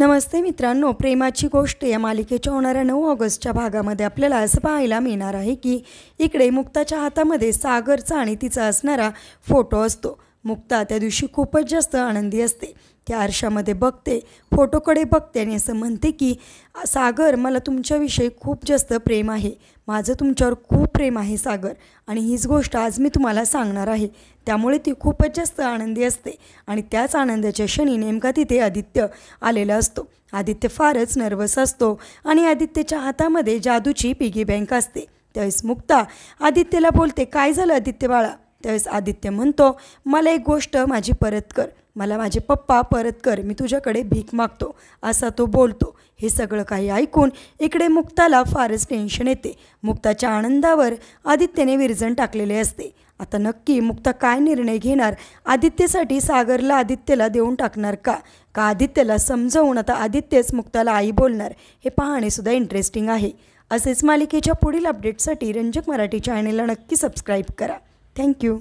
नमस्ते मित्रांनो, प्रेमाची गोष्ट या मालिकेच्या होणाऱ्या 9 ऑगस्टच्या भागामध्ये आपल्याला असं पाहायला मिळणार आहे की इकडे मुक्ताच्या हातामध्ये सागरचा आणि तिचा असणारा फोटो असतो। मुक्ता त्या दिवशी खूपच जास्त आनंदी असते। त्या आरशामध्ये बघते, फोटोकडे बघते आणि असं म्हणते की सागर, मला तुमच्याविषयी खूप जास्त प्रेम आहे, माझं तुमच्यावर खूप प्रेम आहे सागर, आणि हीच गोष्ट आज मी तुम्हाला सांगणार आहे। त्यामुळे ती खूपच जास्त आनंदी असते आणि त्याच आनंदाच्या क्षणी नेमका तिथे आदित्य आलेला असतो। आदित्य फारच नर्वस असतो आणि आदित्यच्या हातामध्ये जादूची पिगी बँक असते। त्यावेळेस मुक्ता आदित्यला बोलते, काय झालं आदित्य बाळा? त्यावेळेस आदित्य म्हणतो, मला एक गोष्ट माझी परत कर, मला माझे पप्पा परत कर, मी तुझ्याकडे भीक मागतो, असा तो बोलतो। हे सगळं काही ऐकून इकडे मुक्ताला फारच टेन्शन येते। मुक्ताच्या आनंदावर आदित्यने विरजण टाकलेले असते। आता नक्की मुक्ता काय निर्णय घेणार? आदित्यसाठी सागरला आदित्यला देऊन टाकणार का आदित्यला समजावून आता आदित्यच मुक्ताला आई बोलणार? हे पाहणेसुद्धा इंटरेस्टिंग आहे। असेच मालिकेच्या पुढील अपडेटसाठी रंजक मराठी चॅनेलला नक्की सबस्क्राईब करा। थँक्यू।